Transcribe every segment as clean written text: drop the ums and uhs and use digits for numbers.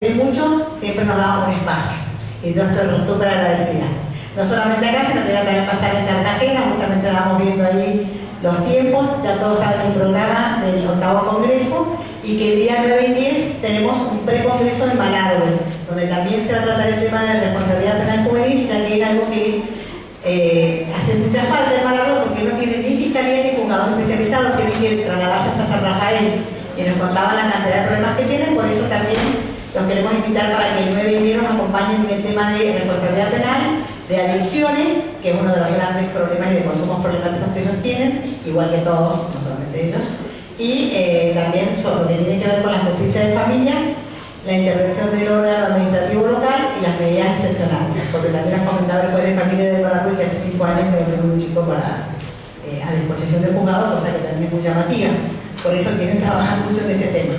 de mucho, siempre nos da un espacio. Y yo estoy súper agradecida. No solamente acá, sino que ya también va a estar en Cartagena. Justamente estamos viendo ahí los tiempos. Ya todos saben el programa del 8º Congreso. Y que el día 9 y 10 tenemos un precongreso en Malargüe, donde también se va a tratar el tema de la responsabilidad penal juvenil, ya que es algo que hace mucha falta en Malargüe, porque no tiene ni fiscalía ni juzgados especializados, tienen que trasladarse hasta San Rafael, y nos contaban la cantidad de problemas que tienen. Por eso también los queremos invitar para que el 9 y 10 nos acompañen en el tema de responsabilidad penal, de adicciones, que es uno de los grandes problemas y de consumos problemáticos que ellos tienen, igual que todos, no solamente ellos. Y también sobre lo que tiene que ver con la justicia de familia, la intervención del órgano administrativo local y las medidas excepcionales. Porque también has comentado el juez de familia de Paraguay que hace 5 años que tiene un chico a disposición del juzgado, cosa que también es muy llamativa. Por eso quieren trabajar mucho en ese tema.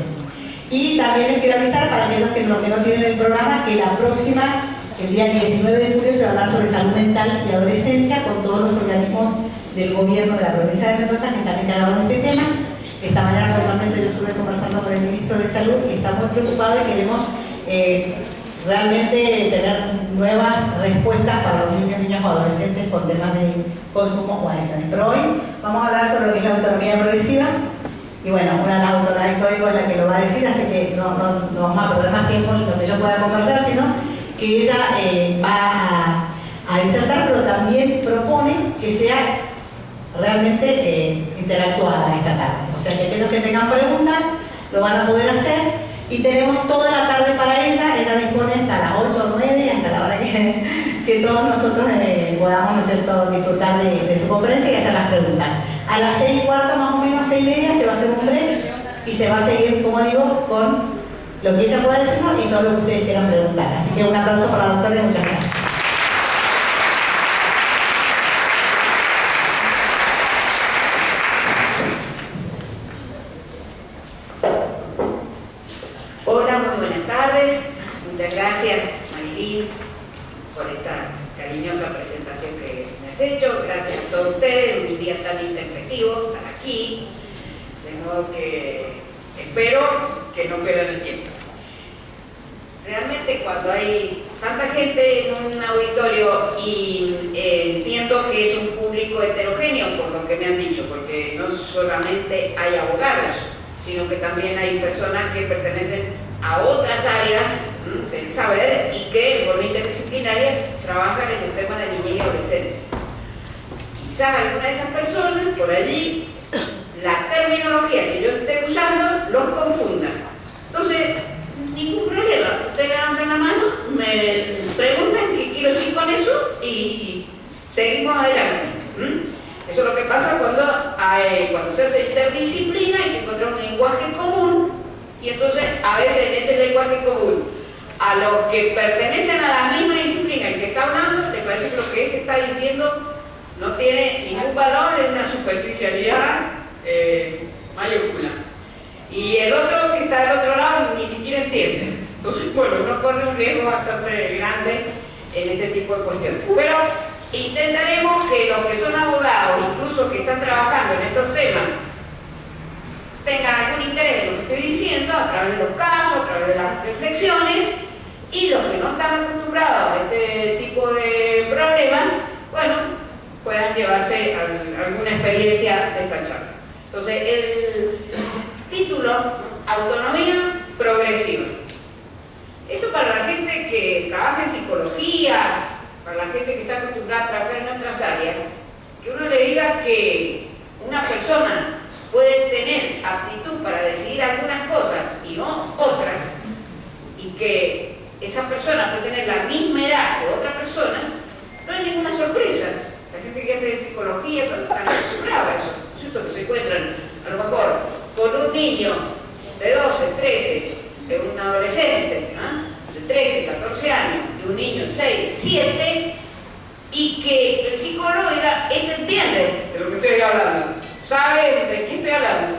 Y también les quiero avisar para aquellos que no tienen el programa, que la próxima, el día 19 de julio, se va a hablar sobre salud mental y adolescencia con todos los organismos del gobierno de la provincia de Mendoza que están encargados de este tema. Esta mañana puntualmente yo estuve conversando con el ministro de Salud y está muy preocupado y queremos realmente tener nuevas respuestas para los niños, niñas o adolescentes con temas de consumo o adicciones. Pero hoy vamos a hablar sobre lo que es la autonomía progresiva y bueno, una de las autoras del código es la que lo va a decir, así que no vamos a perder más tiempo en lo que yo pueda conversar, sino que ella va a disertar, pero también propone que sea realmente interactuada esta tarde. O sea que aquellos que tengan preguntas lo van a poder hacer y tenemos toda la tarde para ella. Ella dispone hasta las 8 o 9, hasta la hora que todos nosotros podamos, ¿no es cierto?, disfrutar de su conferencia y hacer las preguntas. A las 6:15 más o menos, 6:30, se va a hacer un break y se va a seguir, como digo, con lo que ella pueda decirnos y todo lo que ustedes quieran preguntar. Así que un aplauso para la doctora y muchas gracias. Hola, muy buenas tardes. Muchas gracias, Marilyn, por esta cariñosa presentación que me has hecho. Gracias a todos ustedes, un día tan intempestivo, estar aquí. De modo que espero que no pierdan el tiempo. Realmente cuando hay tanta gente en un auditorio y entiendo que es un público heterogéneo por lo que me han dicho, porque no solamente hay abogados, sino que también hay personas que pertenecen a otras áreas del saber y que en forma interdisciplinaria trabajan en el tema de niñez y adolescencia. Quizás alguna de esas personas, por allí, la terminología que yo esté usando los confunda. Entonces, ningún problema. Ustedes levantan la mano, me preguntan qué quiero decir con eso y seguimos adelante. Eso es lo que pasa cuando se hace interdisciplina, hay que encontrar un lenguaje común y entonces a veces en ese lenguaje común a los que pertenecen a la misma disciplina el que está hablando, le parece que lo que se está diciendo no tiene ningún valor, es una superficialidad mayúscula. Y el otro que está del otro lado ni siquiera entiende. Entonces, bueno, uno corre un riesgo bastante grande en este tipo de cuestiones. Pero intentaremos que los que son abogados, incluso que están trabajando en estos temas, tengan algún interés en lo que estoy diciendo a través de los casos, a través de las reflexiones, y los que no están acostumbrados a este tipo de problemas, bueno, puedan llevarse alguna experiencia de esta charla. Entonces, el título, autonomía progresiva. Esto para la gente que trabaja en psicología, para la gente que está acostumbrada a trabajar en otras áreas, que uno le diga que una persona puede tener aptitud para decidir algunas cosas y no otras, y que esa persona puede tener la misma edad que otra persona, no hay ninguna sorpresa. La gente que hace psicología está acostumbrada a eso, ¿cierto? Que se encuentran a lo mejor con un niño de 12, 13, de un adolescente, de 13, 14 años, de un niño de 6, 7, y que el psicólogo diga, este entiende de lo que estoy hablando, sabe de qué estoy hablando.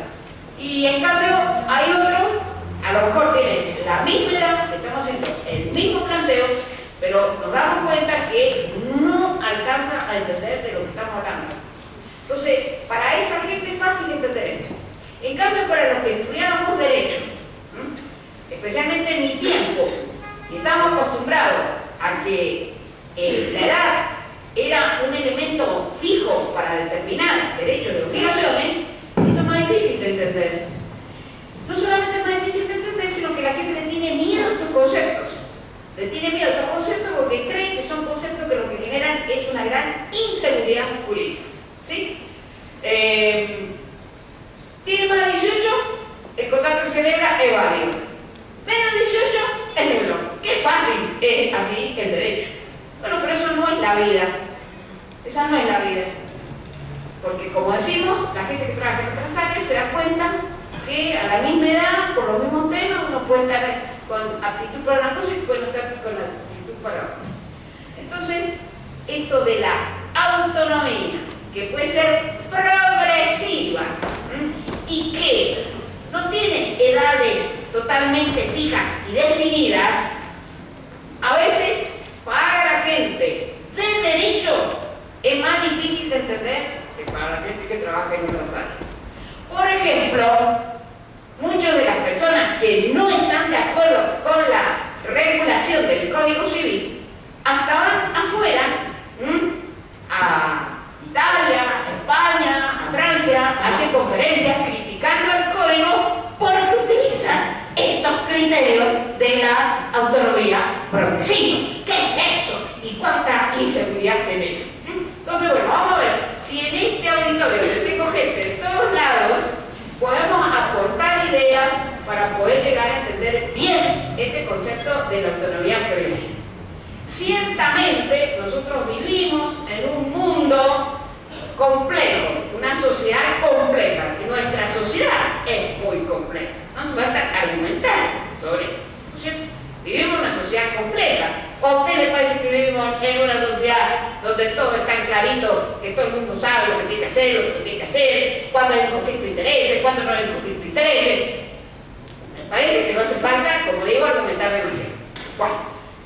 Y en cambio hay otro, a lo mejor tiene la misma edad, estamos haciendo el mismo planteo, pero nos damos cuenta que no alcanza a entender de lo que estamos hablando. Entonces, para esa gente es fácil entender esto. En cambio, para los que estudiábamos Derecho, especialmente en mi tiempo, que la edad era un elemento fijo para determinar derechos y obligaciones, esto es más difícil de entender. No solamente es más difícil de entender, sino que la gente le tiene miedo a estos conceptos. Le tiene miedo a estos conceptos porque creen que son conceptos que lo que generan es una gran inseguridad jurídica. ¿Sí? Tiene más de 18, el contrato que celebra es válido. Menos de 18 es nulo. Qué fácil es así el derecho. Bueno, pero eso no es la vida. Esa no es la vida. Porque como decimos, la gente que trabaja en otras áreas se da cuenta que a la misma edad, por los mismos temas, uno puede estar con aptitud para una cosa y puede no estar con aptitud para otra. Entonces, esto de la autonomía, que puede ser progresiva, y que no tiene edades totalmente fijas y definidas, a veces para la gente de derecho es más difícil de entender que para la gente que trabaja en otras áreas. Por ejemplo, muchas de las personas que no están de acuerdo con la regulación del Código Civil hasta van afuera, a Italia, a España, a Francia, hacen conferencias criticando al código porque utilizan estos criterios de la autonomía progresiva. ¿Qué es eso? ¿Y cuánta inseguridad genera? Entonces, bueno, vamos a ver si en este auditorio, donde tengo gente de todos lados, podemos aportar ideas para poder llegar a entender bien este concepto de la autonomía progresiva. Ciertamente, nosotros vivimos en un mundo complejo, una sociedad compleja, y nuestra sociedad es muy compleja. No nos basta argumentar sobre eso, ¿no es cierto? Vivimos en una sociedad compleja. ¿O a usted le parece que vivimos en una sociedad donde todo es tan clarito, que todo el mundo sabe lo que tiene que hacer, lo que no tiene que hacer, cuándo hay un conflicto de intereses, cuándo no hay un conflicto de intereses? Me parece que no hace falta, como digo, argumentar demasiado. Bueno,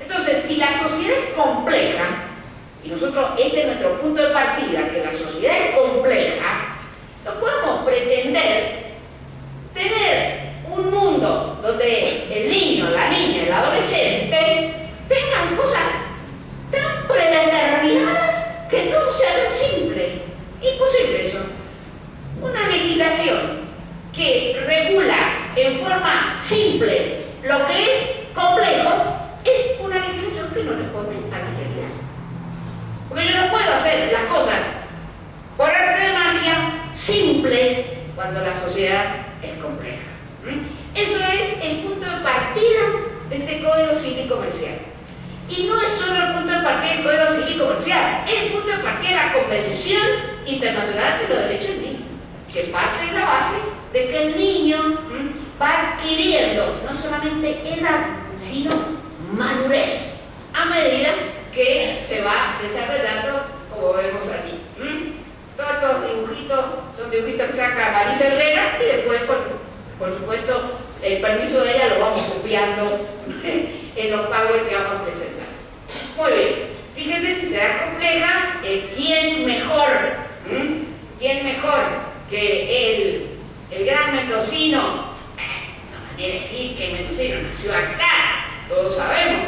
entonces, si la sociedad es compleja, y nosotros, este es nuestro punto de partida, que la sociedad es compleja, no podemos pretender tener un mundo donde el niño, la niña, el adolescente tengan cosas tan predeterminadas que todo sea tan simple. Imposible eso. Una legislación que regula en forma simple lo que es complejo es una legislación que no responde a la realidad. Porque yo no puedo hacer las cosas por arte de magia simples cuando la sociedad es compleja. Eso es el punto de partida de este Código Civil y Comercial. Y no es solo el punto de partida del Código Civil y Comercial, es el punto de partida de la Convención Internacional de los Derechos del Niño, que parte de la base de que el niño va adquiriendo no solamente edad, sino madurez a medida que se va desarrollando, como vemos aquí. Todos estos dibujitos son dibujitos que saca Marisa Herrera, y después, por supuesto, el permiso de ella lo vamos copiando en los PowerPoint que vamos a presentar. Muy bien, fíjense si será compleja, ¿quién mejor que el gran mendocino? No manera de decir que el mendocino nació acá, todos sabemos,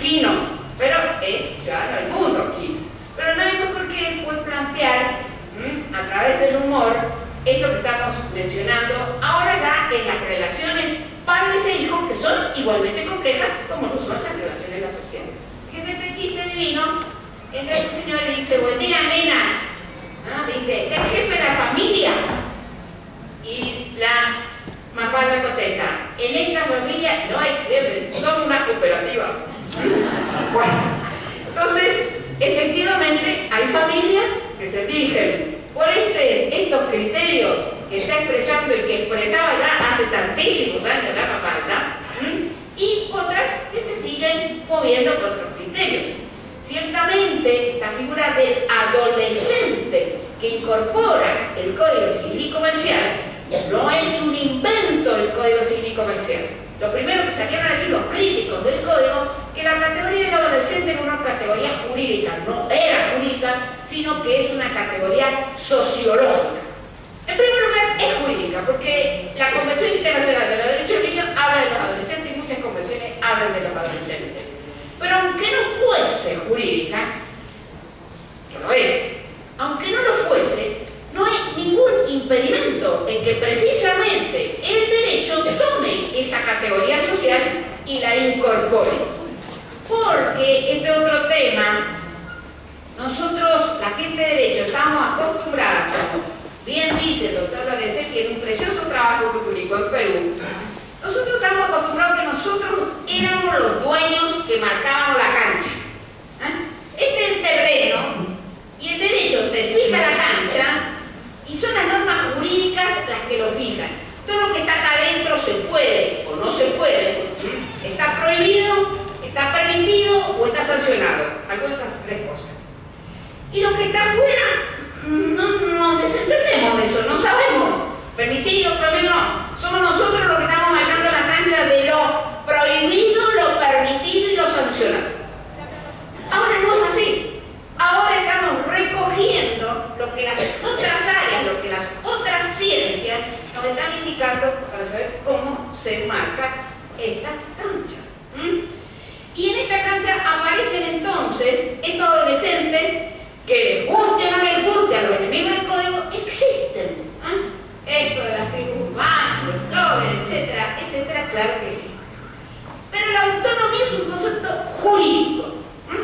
Quino, pero es ciudadano del mundo, Quino. Pero no hay mejor que él puede plantear a través del humor esto que estamos mencionando ahora ya en las relaciones padres e hijos, que son igualmente complejas como lo son las relaciones de la sociedad. Fíjense este chiste divino. Entra el señor y dice: buen día, nena. ¿No? Dice: ¿es jefe de la familia? Y la Mafalda contesta: en esta familia no hay jefes, somos una cooperativa. Bueno, entonces, efectivamente, hay familias que se rigen por estos criterios que está expresando y que expresaba ya hace tantísimos años la Mafalda, y otras que se siguen moviendo por otros criterios. Ciertamente, esta figura del adolescente que incorpora el Código Civil y Comercial no es un invento del Código Civil y Comercial. Lo primero que salieron a decir los críticos del Código, que la categoría del adolescente era una categoría jurídica, no era jurídica, sino que es una categoría sociológica. En primer lugar, es jurídica, porque la Convención Internacional de los Derechos del Niño habla de los adolescentes y muchas convenciones hablan de los adolescentes. Pero aunque no fuese fuese jurídica, que lo es, aunque no lo fuese, no hay ningún impedimento en que precisamente el derecho tome esa categoría social y la incorpore. Porque este otro tema, nosotros, la gente de derecho, estamos acostumbrados, como bien dice el doctor Ladecki en un precioso trabajo que publicó en Perú, nosotros estamos acostumbrados que nosotros éramos los dueños que marcábamos la cancha. Este es el terreno y el derecho te fija la cancha y son las normas jurídicas las que lo fijan. Todo lo que está acá adentro se puede o no se puede, está prohibido, está permitido o está sancionado. Algunas de estas tres cosas. Y lo que está afuera, no nos desentendemos de eso, no sabemos. Permitido, prohibido, no. Somos nosotros los que estamos marcando la cancha de lo prohibido, lo permitido y lo sancionado. Ahora no es así. Ahora estamos recogiendo lo que las otras áreas, lo que las otras ciencias nos están indicando para saber cómo se marca esta cancha. Y en esta cancha aparecen entonces estos adolescentes que les guste o no les guste a los enemigos del código, existen. Esto de las tribus urbanas, los clovers, etcétera, etcétera, claro que sí. Pero la autonomía es un concepto jurídico,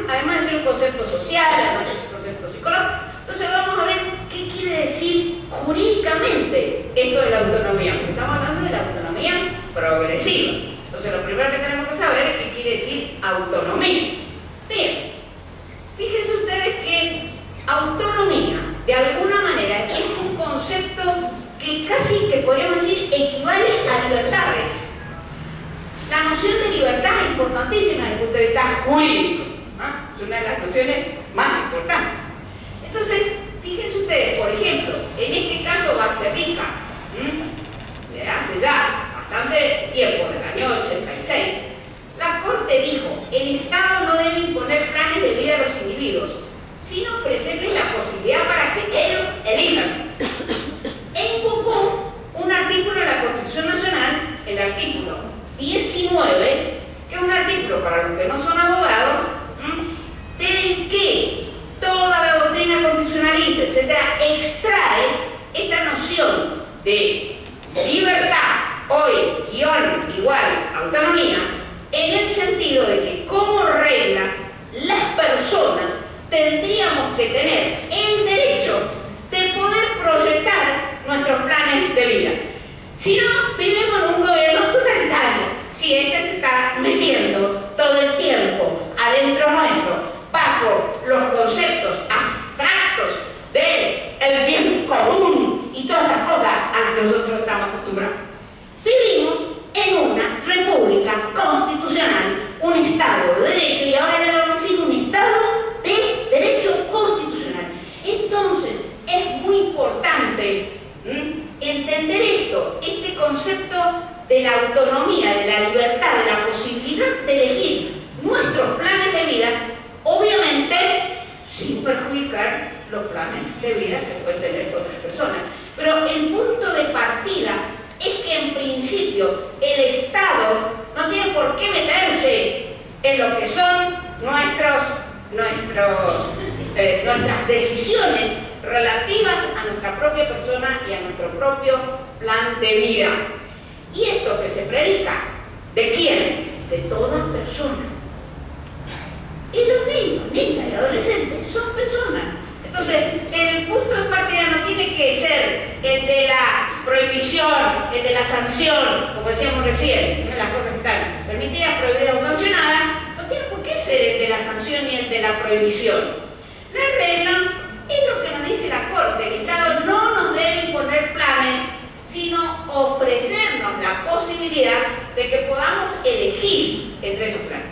además de ser un concepto social, además de ser un concepto psicológico. Entonces vamos a ver qué quiere decir jurídicamente esto de la autonomía, porque estamos hablando de la autonomía progresiva. Entonces lo primero que tenemos que saber es qué quiere decir autonomía. Bien, fíjense ustedes que autonomía, de alguna manera, es un concepto que casi que podríamos decir equivale a libertades. La noción de libertad es importantísima desde el punto de vista jurídico, es una de las nociones más importantes. Entonces, fíjense ustedes, por ejemplo, en este caso Basterrica, de hace ya bastante tiempo, del año 86, la Corte dijo: el Estado no debe imponer planes de vida a los individuos, sino ofrecerles la posibilidad para que ellos elijan. E invocó un artículo de la Constitución Nacional, el artículo 19, que es un artículo para los que no son abogados, del que toda la doctrina constitucionalista, etcétera, extrae esta noción de libertad, hoy, guión, igual, autonomía, en el sentido de que como regla, las personas tendríamos que tener el derecho de poder proyectar nuestros planes de vida. Si no, vivimos en un gobierno totalitario. Si este se está metiendo todo el tiempo adentro nuestro, bajo los conceptos abstractos del bien común y todas las cosas a las que nosotros estamos acostumbrados. Vivimos en una república constitucional, un Estado de Derecho, y ahora le vamos a decir un Estado de Derecho constitucional. Entonces, es muy importante entender esto, este concepto de la autonomía, de la libertad, de la posibilidad de elegir nuestros planes de vida, obviamente sin perjudicar los planes de vida que pueden tener otras personas. Pero el punto de partida es que en principio el Estado no tiene por qué meterse en lo que son nuestras decisiones relativas a nuestra propia persona y a nuestro propio plan de vida. Y esto que se predica, ¿de quién? De toda persona. Y los niños, niñas y adolescentes son personas. Entonces, el punto de partida no tiene que ser el de la prohibición, el de la sanción, como decíamos recién, ¿no? Las cosas que están permitidas, prohibidas o sancionadas, no tiene por qué ser el de la sanción ni el de la prohibición. La regla es lo que nos dice la Corte. El Estado no nos debe imponer planes, sino ofrecernos la posibilidad de que podamos elegir entre esos planes.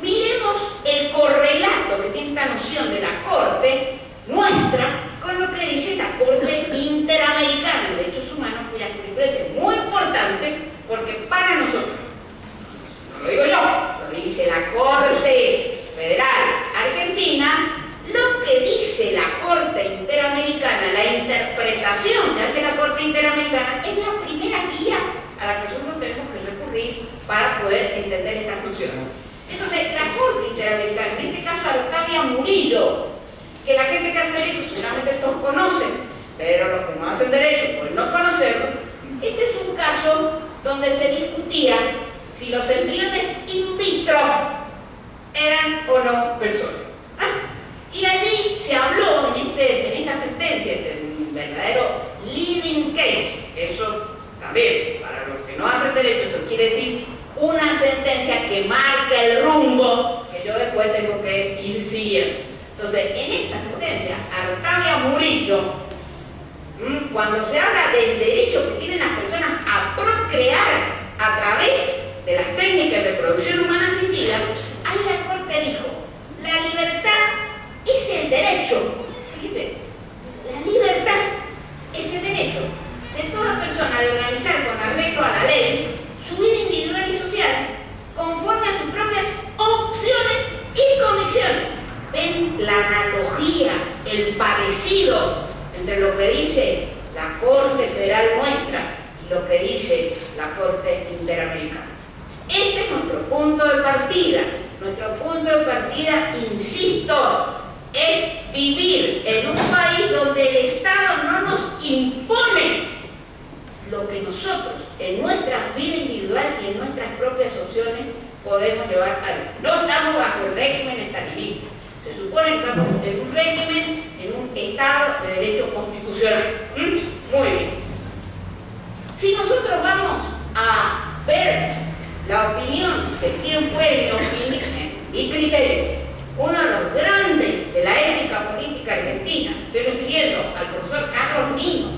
Miremos el correlato que tiene esta noción de la Corte nuestra con lo que dice la Corte Interamericana de Derechos Humanos, cuya jurisprudencia es muy importante porque para nosotros, no lo digo yo, lo dice la Corte Federal Argentina, lo que dice la Corte Interamericana, la interpretación que hace la Corte Interamericana es la primera guía a la que nosotros tenemos que recurrir para poder entender estas nociones. Entonces, la Corte Interamericana, en este caso, adopta Artavia Murillo, que la gente que hace derecho seguramente todos conocen, pero los que no hacen derecho pueden no conocerlo. Este es un caso donde se discutía si los embriones in vitro eran o no personas. Y allí se habló en esta sentencia, un verdadero living case. Eso también, para los que no hacen derecho, eso quiere decir una sentencia que marca el rumbo que yo después tengo que ir siguiendo. Entonces, en esta sentencia, Artavia Murillo, cuando se habla del derecho que tienen las personas a procrear a través de las técnicas de reproducción humana asistida, ahí la Corte dijo, la libertad es el derecho. Fíjate, la libertad es el derecho de toda persona de organizar con arreglo a la ley su vida individual y social conforme a sus propias opciones y convicciones. ¿Ven la analogía, el parecido entre lo que dice la Corte Federal nuestra y lo que dice la Corte Interamericana? Este es nuestro punto de partida. Nuestro punto de partida, insisto, es vivir en un país donde el Estado no nos impone lo que nosotros, en nuestra vida individual y en nuestras propias opciones, podemos llevar a cabo. No estamos bajo el régimen estalinista. Se supone que estamos en un régimen, en un Estado de derecho constitucional. Muy bien. Si nosotros vamos a ver la opinión de quién fue, mi opinión y criterio, uno de los grandes de la ética política argentina, estoy refiriendo al profesor Carlos Nino,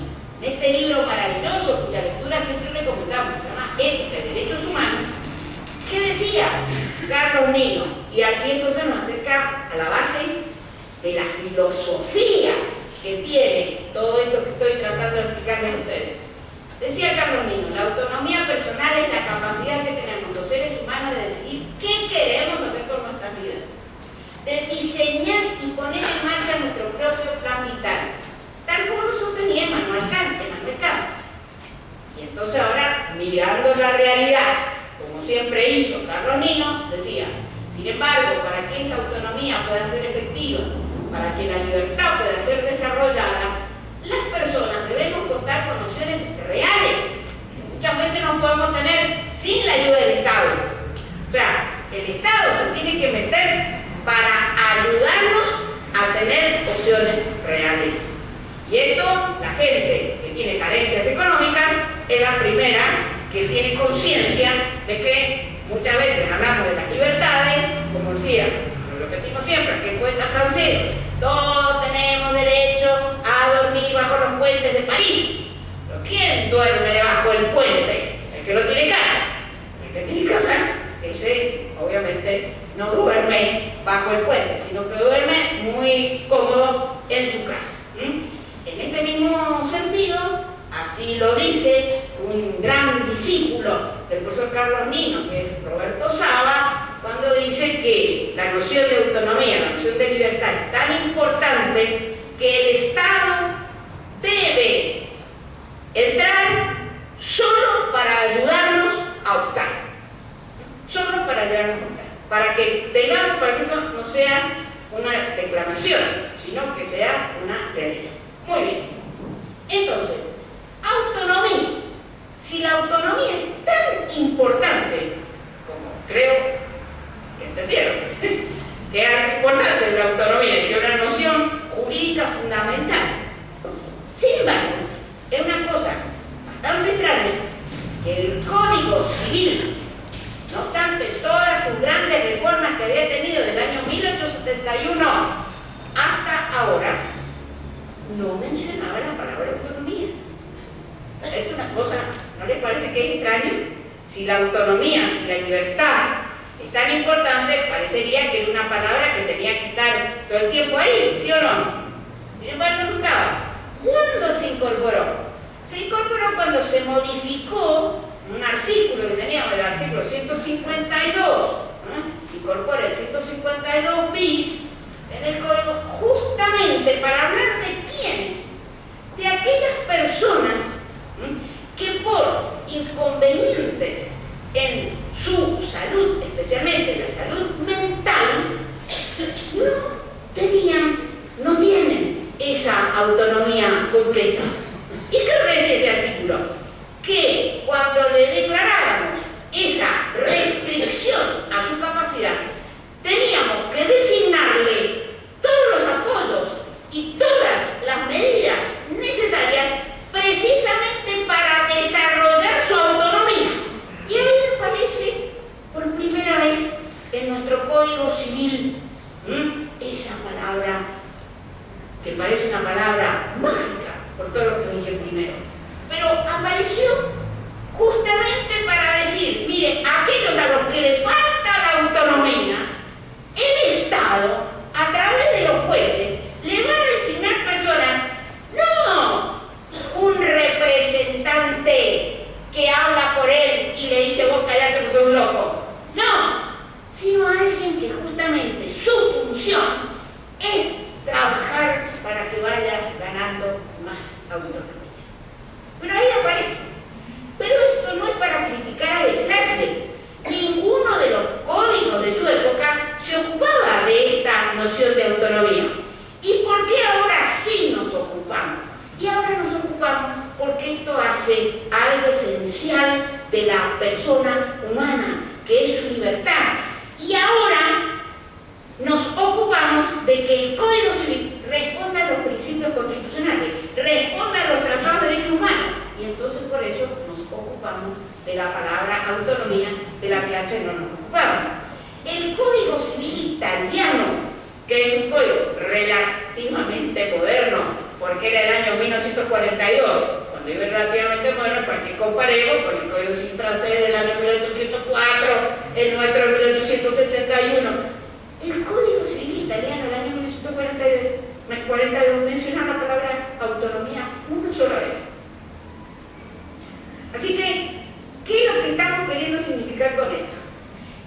en este libro maravilloso cuya lectura siempre recomendamos, se llama Ética y Derechos Humanos. ¿Qué decía Carlos Nino? Y aquí entonces nos acerca a la base de la filosofía que tiene todo esto que estoy tratando de explicarles a ustedes. Decía Carlos Nino, la autonomía personal es la capacidad que tenemos los seres humanos de decidir qué queremos hacer con nuestras vidas, de diseñar y poner en marcha nuestro propio plan vital, tal como lo sostenía Immanuel Kant. Y entonces ahora, mirando la realidad, como siempre hizo Carlos Nino, decía, sin embargo, para que esa autonomía pueda ser efectiva, para que la libertad pueda ser desarrollada, las personas debemos contar con opciones reales. Muchas veces no podemos tener sin la ayuda del Estado. O sea, el Estado se tiene que meter para ayudarnos a tener opciones reales. Y esto, la gente que tiene carencias económicas es la primera que tiene conciencia de que muchas veces hablamos de las libertades, como decía, lo repetimos siempre, que el poeta francés, todos tenemos derecho a dormir bajo los puentes de París. ¿Pero quién duerme debajo del puente? El que no tiene casa. El que tiene casa, ese obviamente no duerme bajo el puente, sino que duerme muy cómodo en su casa. En este mismo sentido, así lo dice un gran discípulo del profesor Carlos Nino, que es Roberto Saba, cuando dice que la noción de autonomía, la noción de libertad es tan importante que el Estado debe entrar solo para ayudarnos a optar. Solo para ayudarnos a optar. Para que tengamos, para que esto no sea una declamación, sino que sea una realidad. Muy bien. Entonces, autonomía. Si la autonomía es tan importante, como creo que entendieron, que es importante la autonomía y que es una noción jurídica fundamental, sin embargo, es una cosa bastante extraña que el Código Civil, no obstante todas sus grandes reformas que había tenido del año 1871 hasta ahora, no mencionaba la palabra autonomía. Es una cosa, ¿no les parece que es extraño? Si la autonomía, si la libertad es tan importante, parecería que era una palabra que tenía que estar todo el tiempo ahí, ¿sí o no? Sin embargo, no estaba. ¿Cuándo se incorporó? Se incorporó cuando se modificó un artículo que teníamos, el artículo 152, se incorpora el 152 bis en el código justamente para hablar de quiénes, de aquellas personas que por inconvenientes en su salud, especialmente la salud mental, no Código Civil, esa palabra que parece una palabra mágica, por todo lo que dije primero, pero apareció justamente para decir, mire, aquellos a los que le falta la autonomía, el Estado, a través de los jueces, le va a designar personas, no un representante que habla por él y le dice, vos callate que sos un loco, no, sino alguien que justamente su función es trabajar para que vaya ganando más autonomía. Pero ahí aparece. Pero esto no es para criticar a Belzafre. Ninguno de los códigos de su época se ocupaba de esta noción de autonomía. ¿Y por qué ahora sí nos ocupamos? Y ahora nos ocupamos porque esto hace algo esencial de la persona humana, que es su libertad. Y ahora nos ocupamos de que el Código Civil responda a los principios constitucionales, responda a los tratados de derechos humanos. Y entonces por eso nos ocupamos de la palabra autonomía, de la que antes no nos ocupábamos. El Código Civil italiano, que es un código relativamente moderno, porque era del año 1942, cuando digo relativamente moderno, para que comparemos con el Código Civil francés del año 1804, el nuestro de 1871. El Código Civil italiano del año 1942 menciona la palabra autonomía una sola vez. Así que, ¿qué es lo que estamos queriendo significar con esto?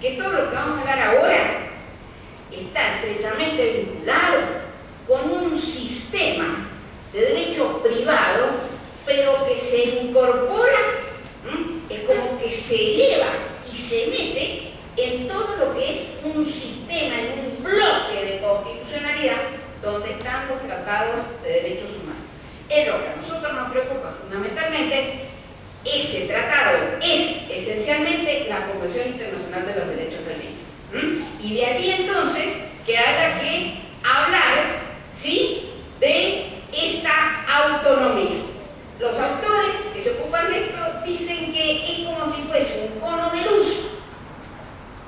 Que todo lo que vamos a hablar ahora está estrechamente vinculado con un sistema de derecho privado, pero que se incorpora, es como que se eleva y se mete en todo lo que es un sistema, en un bloque de constitucionalidad donde están los tratados de derechos humanos. Es lo que a nosotros nos preocupa fundamentalmente. Ese tratado es esencialmente la Convención Internacional de los Derechos del Niño. Y de aquí entonces que haya que hablar, ¿sí?, de esta autonomía. Los autores que se ocupan de esto dicen que es como si fuese un cono de luz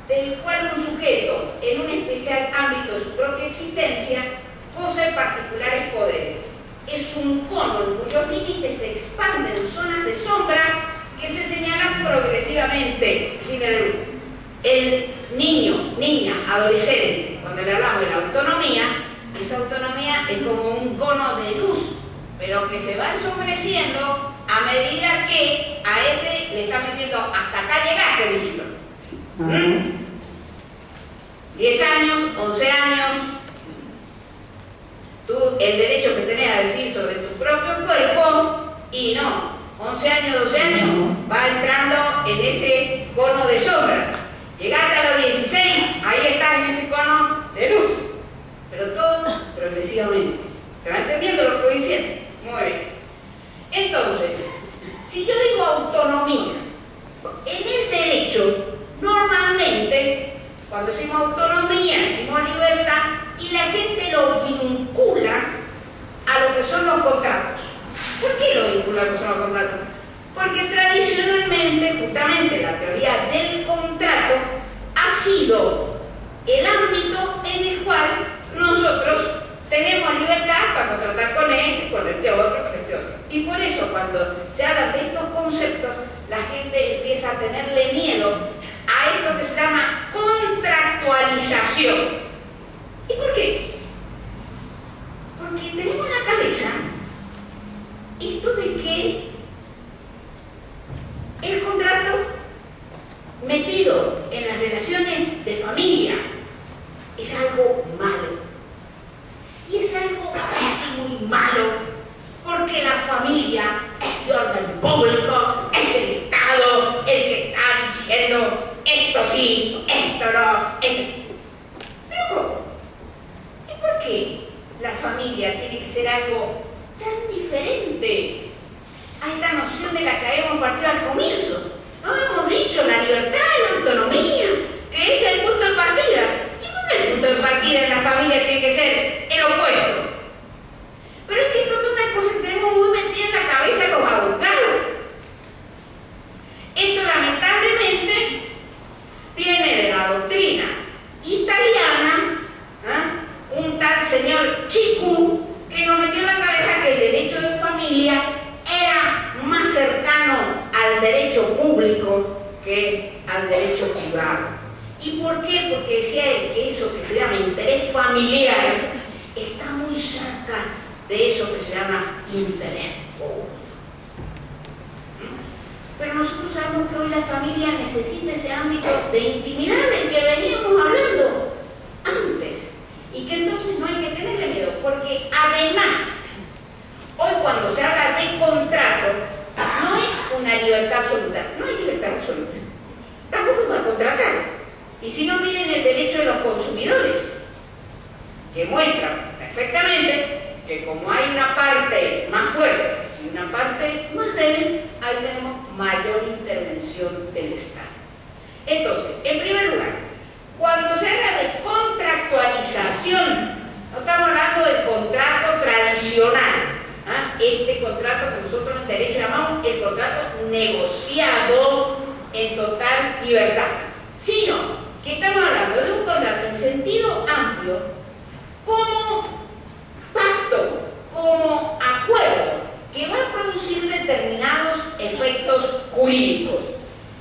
del cual un sujeto en un especial ámbito de su propia existencia posee particulares poderes. Es un cono en cuyos límites se expanden zonas de sombra que se señalan progresivamente. El niño, niña, adolescente, cuando le hablamos de la autonomía, esa autonomía es como un cono de luz, pero que se va ensombreciendo a medida que a ese le estamos diciendo, hasta acá llegaste, mijito. 10 años, 11 años, tú el derecho que tenés a decir sobre tu propio cuerpo, y no, 11 años, 12 años, va entrando en ese cono de sombra. Llegaste a los 16, ahí estás en ese cono de luz, pero todo progresivamente. ¿Se va entendiendo lo que voy diciendo? Muy bien. Entonces, si yo digo autonomía, en el derecho, normalmente, cuando decimos autonomía, decimos libertad, y la gente lo vincula a lo que son los contratos. ¿Por qué lo vincula a lo que son los contratos? Porque tradicionalmente, justamente, la teoría del contrato ha sido el ámbito en el cual nosotros tenemos libertad para contratar con él, con este otro, con este otro. Y por eso, cuando se habla de estos conceptos, la gente empieza a tenerle miedo a esto que se llama contractualización. ¿Y por qué? Porque tenemos en la cabeza esto de que el contrato metido en las relaciones de familia es algo malo. Y es algo muy malo porque la familia es de orden público, es el Estado el que está diciendo esto sí, esto no, esto. Pero ¿cómo? ¿Y por qué la familia tiene que ser algo tan diferente a esta noción de la que habíamos partido al comienzo? No hemos dicho la libertad y la autonomía, que es el punto de partida. ¿Y por qué el punto de partida en la familia tiene que ser el opuesto? Pero es que esto es una cosa que tenemos muy metida en la cabeza los abogados. Esto lamentablemente viene de la doctrina italiana familiar está muy cerca de eso que se llama interés público. Pero nosotros sabemos que hoy la familia necesita ese ámbito de intimidad del que veníamos hablando antes, y que entonces no hay que tenerle miedo, porque además, hoy cuando se habla de contrato, no es una libertad absoluta, no hay libertad absoluta, tampoco es mal contratar. Y si no, miren el derecho de los consumidores, que muestra perfectamente que como hay una parte más fuerte y una parte más débil, ahí tenemos mayor intervención del Estado. Entonces, en primer lugar, cuando se habla de contractualización, no estamos hablando del contrato tradicional, este contrato que nosotros en derecho llamamos el contrato negociado en total libertad, sino que estamos hablando de un contrato en sentido amplio como pacto, como acuerdo que va a producir determinados efectos jurídicos.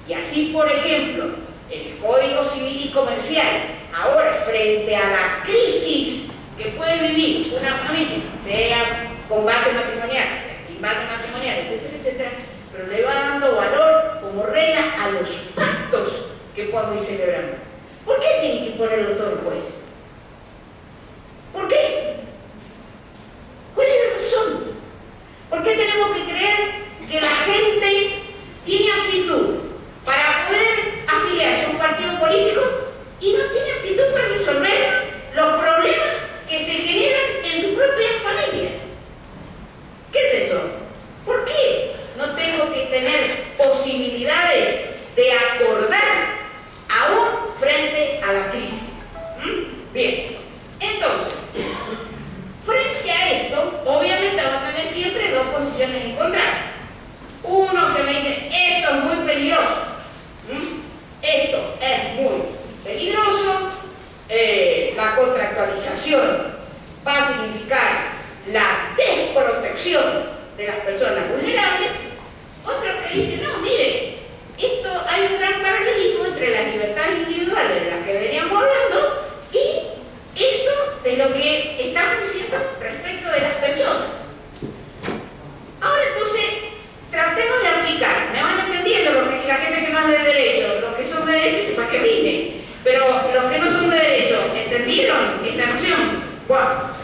Y así, por ejemplo, el Código Civil y Comercial, ahora frente a la crisis que puede vivir una familia, sea con base matrimonial, sea sin base matrimonial, etcétera, etcétera, pero le va dando valor como regla a los pactos que podemos ir celebrando. ¿Por qué tiene que ponerlo todo el juez? ¿Por qué? ¿Cuál es la razón? ¿Por qué tenemos que creer que la gente tiene aptitud para poder afiliarse a un partido político y no tiene aptitud para resolver los problemas que se generan en su propia familia? ¿Qué es eso? ¿Por qué no tengo que tener posibilidades de acordar aún frente a la crisis? Bien, entonces, frente a esto, obviamente vamos a tener siempre dos posiciones encontradas. Uno que me dice, esto es muy peligroso. Esto es muy peligroso. La contractualización va a significar la desprotección de las personas vulnerables. Otro que dice, no, mire, esto hay un gran paralelismo entre las libertades individuales de las que veníamos hablando y esto de lo que estamos diciendo respecto de las personas. Ahora entonces, tratemos de aplicar, me van entendiendo, porque la gente que no es de derecho, los que son de derecho, sepa que vine, pero los que no son de derecho, ¿entendieron esta noción? Bueno,